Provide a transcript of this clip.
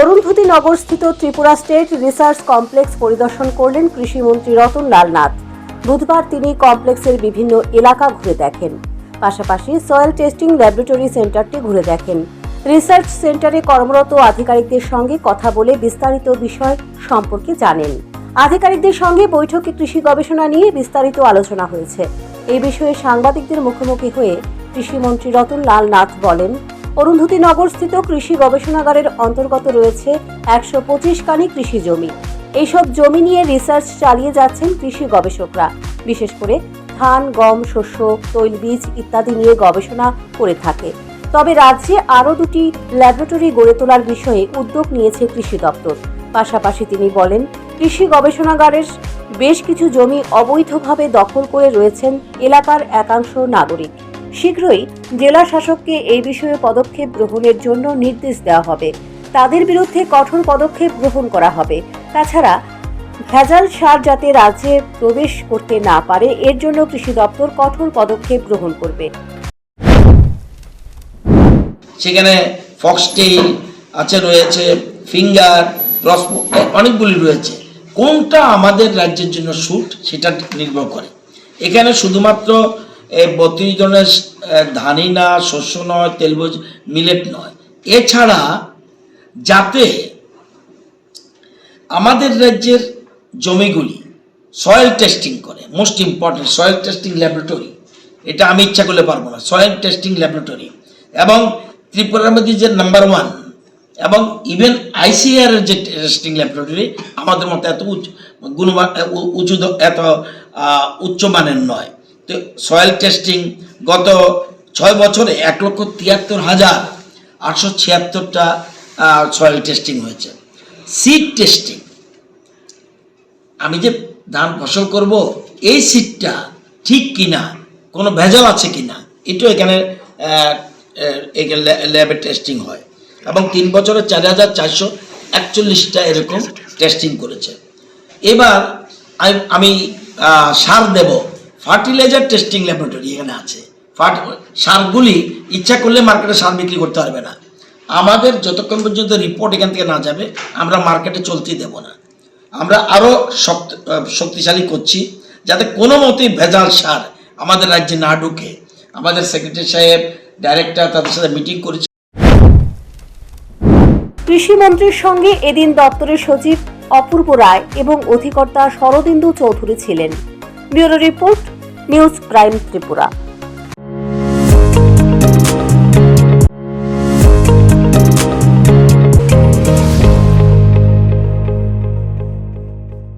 অরুন্ধতী নগরস্থিত Tripura state research complex পরিদর্শন করলেন কৃষিমন্ত্রী রতনলাল নাথ। বুধবার তিনি কমপ্লেক্সের বিভিন্ন এলাকা ঘুরে দেখেন, পাশাপাশি সয়েল টেস্টিং ল্যাবরেটরি সেন্টারটি ঘুরে দেখেন। রিসার্চ সেন্টারে কর্মরত আধিকারিকদের সঙ্গে কথা বলে বিস্তারিত বিষয় সম্পর্কে জানেন। আধিকারিকদের সঙ্গে বৈঠকে কৃষি গবেষণা নিয়ে বিস্তারিত আলোচনা হয়েছে। এই বিষয়ে সাংবাদিকদের মুখোমুখি হয়ে কৃষিমন্ত্রী রতনলাল নাথ বলেন, অরুন্ধতী নগরস্থিত কৃষি গবেষণাগারের অন্তর্গত রয়েছে 125 কানি কৃষি জমি। এইসব জমি নিয়ে রিসার্চ চালিয়ে যাচ্ছেন কৃষি গবেষকরা। বিশেষ করে ধান, গম, শস্য, তৈলবীজ ইত্যাদি নিয়ে গবেষণা করে থাকে। তবে রাজ্যে আরও 2টি ল্যাবরেটরি গড়ে তোলার বিষয়ে উদ্যোগ নিয়েছে কৃষি দপ্তর। পাশাপাশি তিনি বলেন, কৃষি গবেষণাগারের বেশ কিছু জমি অবৈধভাবে দখল করে রয়েছেন এলাকার একাংশ নাগরিক। শীঘ্রই জেলা শাসককে এই বিষয়ে পদক্ষেপ গ্রহণের জন্য নির্দেশ দেওয়া হবে। তাদের বিরুদ্ধে কঠোর পদক্ষেপ গ্রহণ করা হবে। তাছাড়া ভেজাল সার যাতে রাজ্যে প্রবেশ করতে না পারে, এর জন্য কৃষি দপ্তর কঠোর পদক্ষেপ গ্রহণ করবে। সেখানে ফক্সটেইল আছে, রয়েছে ফিঙ্গার, ক্রসবো, অনেকগুলি রয়েছে। কোনটা আমাদের রাজ্যের জন্য স্যুট সেটা নির্ভর করে। এখানে শুধুমাত্র 32 জনের ধানই না, শস্য নয়, তেলবীজ, মিলেট নয়, এছাড়া যাতে আমাদের রাজ্যের জমিগুলি সয়েল টেস্টিং করে, most important soil testing laboratory, এটা আমি ইচ্ছা করলে পারবো না, সয়েল টেস্টিং ল্যাবরেটরি, এবং ত্রিপুরার মধ্যে যে নাম্বার 1 এবং ইভেন ICAR এর যে টেস্টিং ল্যাবরেটরি আমাদের মতো এত এত উচ্চমানের নয়। তো সয়েল টেস্টিং গত 6 বছরে 1,73,876টা সয়েল টেস্টিং হয়েছে। সিড টেস্টিং, আমি যে ধান ফসল করব এই সিডটা ঠিক কিনা, কোনো ভেজাল আছে কিনা, এটাও এখানে ল্যাবে টেস্টিং হয়। এবং 3 বছরে 4,441টা এরকম টেস্টিং করেছে। এবার আমি সার দেব, ফার্টিলাইজার টেস্টিং ল্যাবরেটরি এখানে আছে। সারগুলি ইচ্ছা করলে মার্কেটে সার বিক্রি করতে পারবে না। আমাদের যতক্ষণ পর্যন্ত রিপোর্ট এখান থেকে না যাবে আমরা মার্কেটে চলতেই দেব না। আমরা আরও শক্তিশালী করছি যাতে কোনো মতেই ভেজাল সার আমাদের রাজ্যে না ঢুকে। আমাদের সেক্রেটারি সাহেব, ডাইরেক্টর তাদের সাথে মিটিং করেছে। কৃষিমন্ত্রীর সঙ্গে এদিন দপ্তরের সচিব অপূর্ব রায় এবং অধিকর্তা শরদিন্দু চৌধুরী ছিলেন। Bureau report, news prime Tripura.